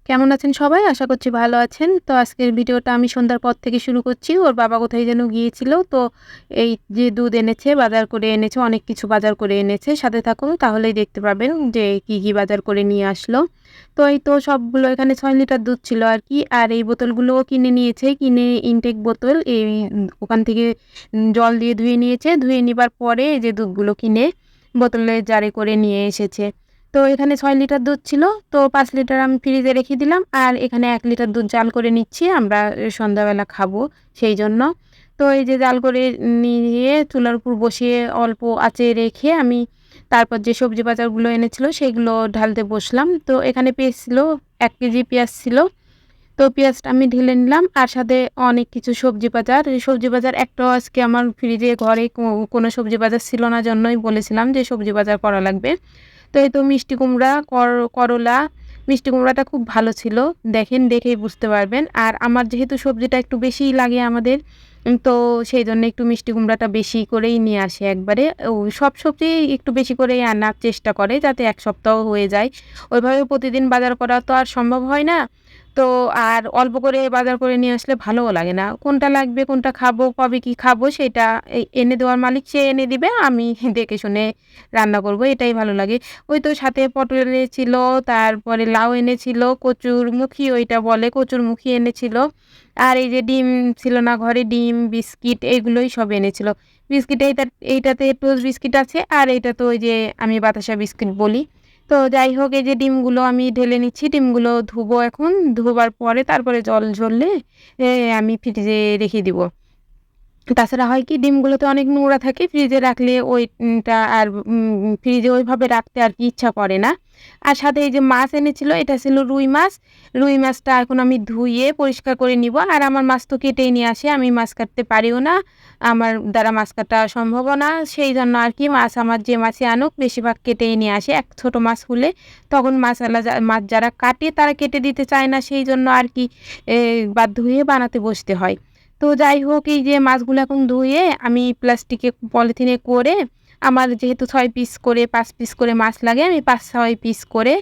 কেমন আছেন সবাই? আশা করছি ভালো আছেন। তো আজকের ভিডিওটা আমি সন্ধ্যার পর থেকে শুরু করছি। ওর বাবা কোথায় যেন গিয়েছিল। তো এই যে দুধ এনেছে, বাজার করে এনেছে, অনেক কিছু বাজার করে এনেছে। সাথে থাকুন তাহলেই দেখতে পাবেন যে কি বাজার করে নিয়ে আসলো। তো এই তো সবগুলো এখানে ৬ লিটার দুধ ছিল আরকি। আর এই বোতলগুলোও কিনে নিয়েছে। কিনে ইনটেক বোতল ওখান থেকে জল দিয়ে ধুয়ে নিয়েছে। ধুয়ে নিবার পরে এই যে দুধগুলো কিনে বোতলে জারে করে নিয়ে এসেছে। তো এখানে ৬ লিটার দুধ ছিল। তো ৫ লিটার আমি ফ্রিজে রেখে দিলাম। আর এখানে ১ লিটার দুধ জাল করে নিচ্ছি। আমরা সন্ধ্যাবেলা খাবো সেইজন্য। তো এই যে জাল করে নিয়ে চুলার উপর বসিয়ে অল্প আঁচে রেখে আমি তারপর যে সবজি বাজারগুলো এনেছিল সেগুলো ঢালতে বসলাম। তো এখানে পেঁয়াজ ছিল, ১ কেজি পেঁয়াজ ছিল। তো পেঁয়াজটা আমি ঢেলে নিলাম আর সাথে অনেক কিছু সবজি বাজার। এই সবজি বাজার একটাও আজকে আমার ফ্রিজে ঘরে কোনো সবজি বাজার ছিল না জন্যই বলেছিলাম যে সবজি বাজার করা লাগবে। তো এই তো মিষ্টি কুমড়া, করলা, মিষ্টি কুমড়াটা খুব ভালো ছিল। দেখেন, দেখেই বুঝতে পারবেন। আর আমার যেহেতু সবজিটা একটু বেশিই লাগে আমাদের, তো সেইজন্য একটু মিষ্টি কুমড়াটা বেশি করেই নিয়ে আসে একবারে। সব সবজি একটু বেশি করেই আনার চেষ্টা করে যাতে ১ সপ্তাহ হয়ে যায়। ওইভাবে প্রতিদিন বাজার করা তো আর সম্ভব হয় না। তো আর অল্প করে বাজার করে নিয়ে আসলে ভালোও লাগে না। কোনটা লাগবে, কোনটা খাবো, কবে কি খাবো সেটা এনে দেওয়ার মালিক সে এনে দিবে। আমি দেখে শুনে রান্না করব, এটাই ভালো লাগে। ওই তো সাথে পটল এনেছিল, তারপরে লাউ এনেছিল, কচুরমুখী ওইটা বলে, কচুরমুখী এনেছিল। আর এই যে ডিম ছিল না ঘরে, ডিম, বিস্কিট এগুলোই সব এনেছিল। বিস্কিট এইটাতে টোস্ট বিস্কিট আছে আর এইটা তো ওই যে আমি বাতাসা বিস্কিট বলি। তো যাই হোক, এই যে ডিমগুলো আমি ঢেলে নিচ্ছি। ডিমগুলো ধুবো এখন। ধোবার পরে তারপরে জল ঝরলে আমি ফ্রিজে রেখে দিব। তাছাড়া হয় কি, ডিমগুলোতে অনেক নোংরা থাকে, ফ্রিজে রাখলে ওইটা আর ফ্রিজে ওইভাবে রাখতে আর কি ইচ্ছা করে না। আর সাথে এই যে মাছ এনেছিল, এটা ছিল রুই মাছ। রুই মাছটা এখন আমি ধুয়ে পরিষ্কার করে নিব। আর আমার মাছ তো কেটেই নিয়ে আসে, আমি মাছ কাটতে পারিও না, আমার দ্বারা মাছ কাটা সম্ভবও না। সেই জন্য আর কি মাছ আমার যে মাছই আনুক বেশিরভাগ কেটেই নিয়ে আসে। এক ছোট মাছ হলে তখন মাছ যারা কাটে তারা কেটে দিতে চায় না, সেই জন্য আর কি বাধ্য হয়ে বানাতে বসতে হয়। তো যাই হোক, এই যে মাছগুলো এখন ধুয়ে আমি প্লাস্টিকে পলিথিনে করে, আমার যেহেতু ৬ পিস করে ৫ পিস করে মাছ লাগে, আমি ৫-৬ পিস করে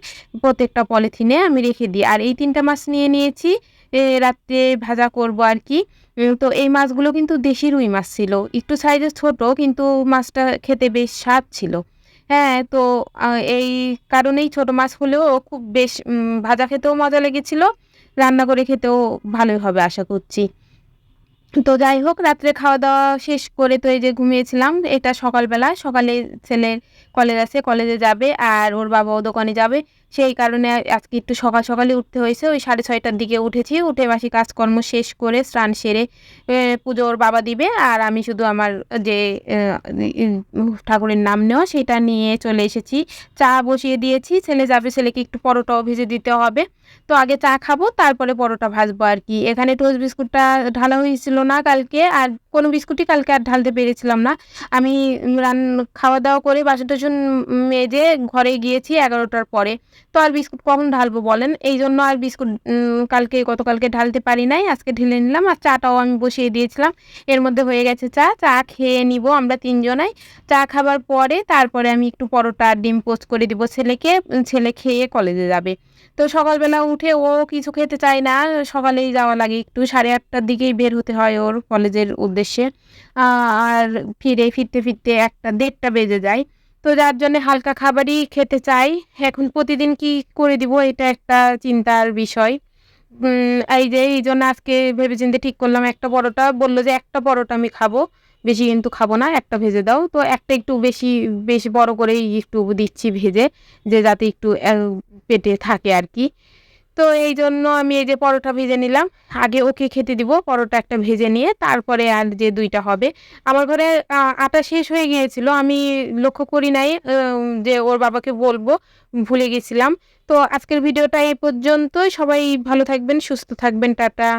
প্রত্যেকটা পলিথিনে আমি রেখে দিই। আর এই ৩টা মাছ নিয়ে নিয়েছি, রাত্রে ভাজা করব আর কি। তো এই মাছগুলো কিন্তু দেশি রুই মাছ ছিল। একটু সাইজে ছোট, কিন্তু মাছটা খেতে বেশ স্বাদ ছিল। হ্যাঁ, তো এই কারণেই ছোট মাছ হলেও খুব বেশ ভাজা খেতেও মজা লেগেছিল। রান্না করে খেতেও ভালোই হবে আশা করছি। তো যাই হোক, রাত্রে খাওয়া-দাওয়া শেষ করে তো এই যে ঘুমিয়েছিলাম। এটা সকালবেলা। সকালে ছেলের কলেজ আছে, কলেজে যাবে আর ওর বাবাও দোকানে যাবে। সেই কারণে আজকে একটু সকালে উঠতে হয়েছে। ওই 6:30 টার দিকে উঠেছি। উঠে বাসি কাজকর্ম শেষ করে স্নান সেরে পুজো ওর বাবা দিবে। আর আমি শুধু আমার যে এ ই ঠাকুরের নাম নেওয়া সেটা নিয়ে চলে এসেছি। চা বসিয়ে দিয়েছি। ছেলে যাবে, ছেলেকে একটু পরোটাও ভেজে দিতে হবে। তো আগে চা খাবো, তারপরে পরোটা ভাজবো আর কি। এখানে টোস্ট বিস্কুটটা ঢালা হয়েছিল না কালকে, আর কোনো বিস্কুটই কালকে আর ঢালতে পেরেছিলাম না। আমি খাওয়া-দাওয়া করে বাসন-টাসন মেজে ঘরে গিয়েছি 11টার পরে। তো আর বিস্কুট কখন ঢালবো বলেন? এইজন্য আর বিস্কুট গতকালকে ঢালতে পারি নাই। আজকে ঢেলে নিলাম। আর চাটাও আমি বসিয়ে দিয়েছিলাম। এর মধ্যে হয়ে গেছে চা। চা খেয়ে নিবো আমরা ৩ জনাই। চা খাবার পরে তারপরে আমি একটু পরোটা আর ডিম পোস্ট করে দিব ছেলেকে। ছেলে খেয়ে কলেজে যাবে। তো সকালবেলা উঠে ও কিছু খেতে চায় না। সকালেই যাওয়া লাগে একটু। 8:30টার দিকেই বের হতে হয় ওর কলেজের উদ্দেশ্যে। আর ফিরতে 1টা 1:30টা বেজে যায়। তো যার জন্যে হালকা খাবারই খেতে চাই। এখন প্রতিদিন কি করে দিব এটা একটা চিন্তার বিষয়। এই যে এইজন্য আজকে ভেবেচিন্তে ঠিক করলাম একটা পরোটা। বলল যে একটা পরোটা আমি খাবো। বেশি কিন্তু খাবো না। একটা ভেজে দাও। তো একটা একটু বেশি বড় করেই একটু দিচ্ছি ভেজে, যে যাতে একটু পেটে থাকে আরকি। তো এইজন্য আমি এই যে পরোটা ভেজে নিলাম। আগে ওকে খেতে দিব। পরোটা একটা ভেজে নিয়ে তারপরে আর যে ২ টা হবে। আমার ঘরে আটা শেষ হয়ে গিয়েছিল। আমি লক্ষ্য করি নাই যে ওর বাবাকে বলবো। ভুলে গেছিলাম। তো আজকের ভিডিওটা এই পর্যন্তই। সবাই ভালো থাকবেন, সুস্থ থাকবেন। টাটা।